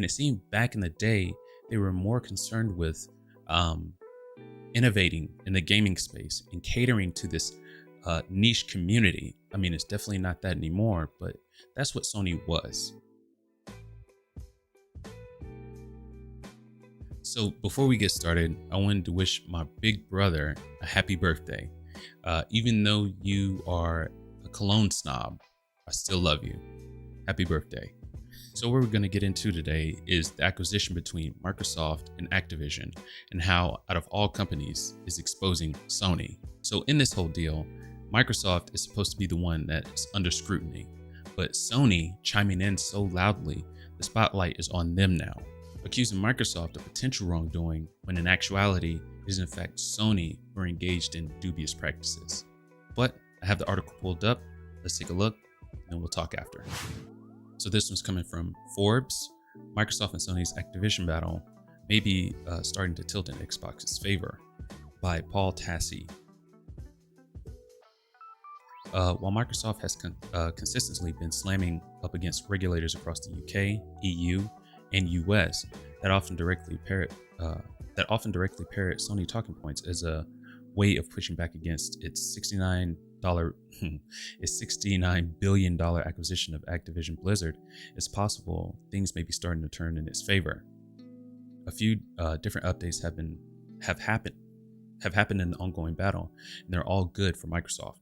And it seemed back in the day, they were more concerned with um, innovating in the gaming space and catering to this niche community. I mean, it's definitely not that anymore, but that's what Sony was. So before we get started, I wanted to wish my big brother a happy birthday. Even though you are a cologne snob, I still love you. Happy birthday. So what we're going to get into today is the acquisition between Microsoft and Activision and how, out of all companies, is exposing Sony. So in this whole deal, Microsoft is supposed to be the one that's under scrutiny, but Sony chiming in so loudly, the spotlight is on them now, accusing Microsoft of potential wrongdoing when in actuality it is in fact Sony who are engaged in dubious practices. But I have the article pulled up. Let's take a look and we'll talk after. So this one's coming from Forbes. Microsoft and Sony's Activision battle may be starting to tilt in Xbox's favor, by Paul Tassi. While Microsoft has consistently been slamming up against regulators across the UK, EU, and US that often directly parrot Sony talking points as a way of pushing back against its $69 billion acquisition of Activision Blizzard, it's possible things may be starting to turn in its favor. A few different updates have happened in the ongoing battle, and they're all good for Microsoft.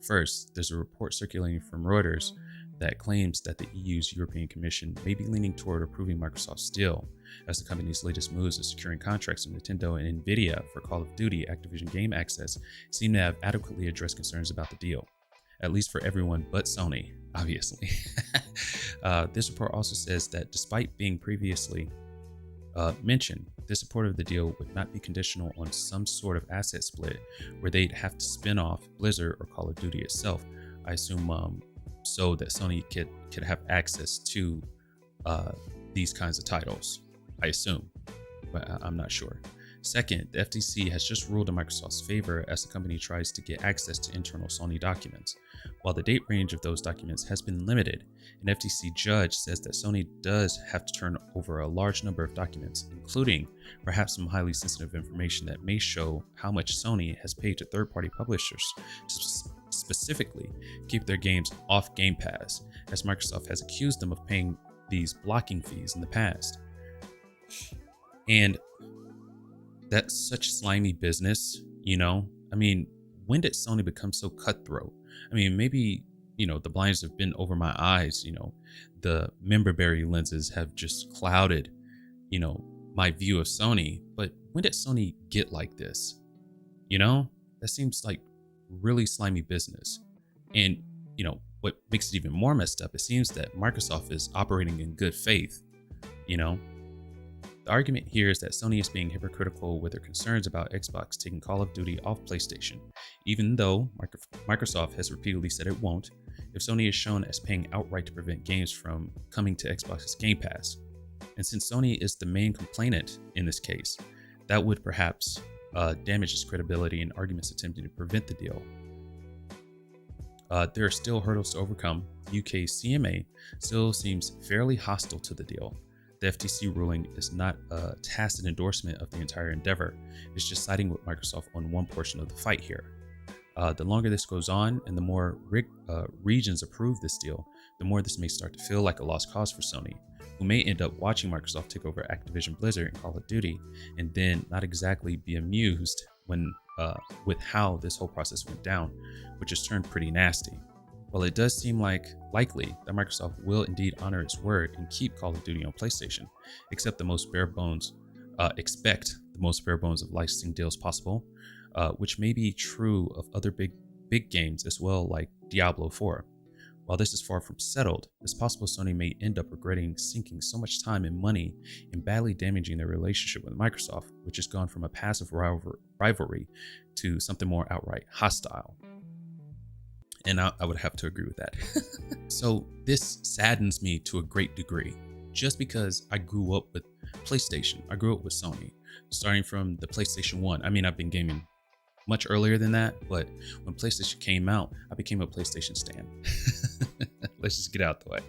First, there's a report circulating from Reuters that claims that the EU's European Commission may be leaning toward approving Microsoft's deal, as the company's latest moves of securing contracts with Nintendo and Nvidia for Call of Duty Activision game access seem to have adequately addressed concerns about the deal, at least for everyone but Sony, obviously. This report also says that despite being previously mentioned, the support of the deal would not be conditional on some sort of asset split where they'd have to spin off Blizzard or Call of Duty itself. I assume so that Sony could have access to these kinds of titles. I assume, but I'm not sure. Second, the FTC has just ruled in Microsoft's favor as the company tries to get access to internal Sony documents. While the date range of those documents has been limited, an FTC judge says that Sony does have to turn over a large number of documents, including perhaps some highly sensitive information that may show how much Sony has paid to third-party publishers to specifically keep their games off Game Pass, as Microsoft has accused them of paying these blocking fees in the past. And that's such slimy business, you know? I mean, when did Sony become so cutthroat? I mean, maybe, the blinds have been over my eyes, the memberberry lenses have just clouded, my view of Sony. But when did Sony get like this? That seems like really slimy business. And, what makes it even more messed up, it seems that Microsoft is operating in good faith, The argument here is that Sony is being hypocritical with their concerns about Xbox taking Call of Duty off PlayStation, even though Microsoft has repeatedly said it won't, if Sony is shown as paying outright to prevent games from coming to Xbox's Game Pass. And since Sony is the main complainant in this case, that would perhaps damage its credibility in arguments attempting to prevent the deal. There are still hurdles to overcome. The UK CMA still seems fairly hostile to the deal. The FTC ruling is not a tacit endorsement of the entire endeavor. It's just siding with Microsoft on one portion of the fight here. The longer this goes on and the more regions approve this deal, the more this may start to feel like a lost cause for Sony, who may end up watching Microsoft take over Activision Blizzard and Call of Duty, and then not exactly be amused with how this whole process went down, which has turned pretty nasty. While it does seem likely that Microsoft will indeed honor its word and keep Call of Duty on PlayStation, expect the most bare bones of licensing deals possible, which may be true of other big games as well, like Diablo 4. While this is far from settled, it's possible Sony may end up regretting sinking so much time and money in badly damaging their relationship with Microsoft, which has gone from a passive rivalry to something more outright hostile. And I would have to agree with that. So this saddens me to a great degree, just because I grew up with PlayStation. I grew up with Sony, starting from the PlayStation 1. I mean, I've been gaming much earlier than that, but when PlayStation came out, I became a PlayStation stan. Let's just get out the way,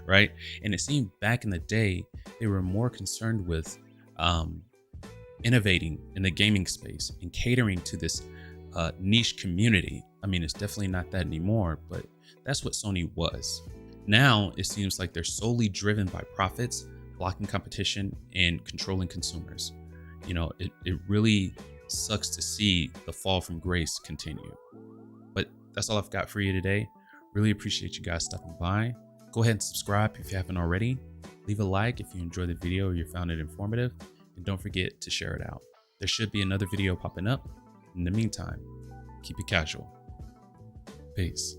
right? And it seemed back in the day, they were more concerned with innovating in the gaming space and catering to this niche community. I mean, it's definitely not that anymore, but that's what Sony was. Now it seems like they're solely driven by profits, blocking competition, and controlling consumers. You know, it really sucks to see the fall from grace continue. But that's all I've got for you today. Really appreciate you guys stopping by. Go ahead and subscribe if you haven't already. Leave a like if you enjoyed the video or you found it informative. And don't forget to share it out. There should be another video popping up. In the meantime, keep it casual. Peace.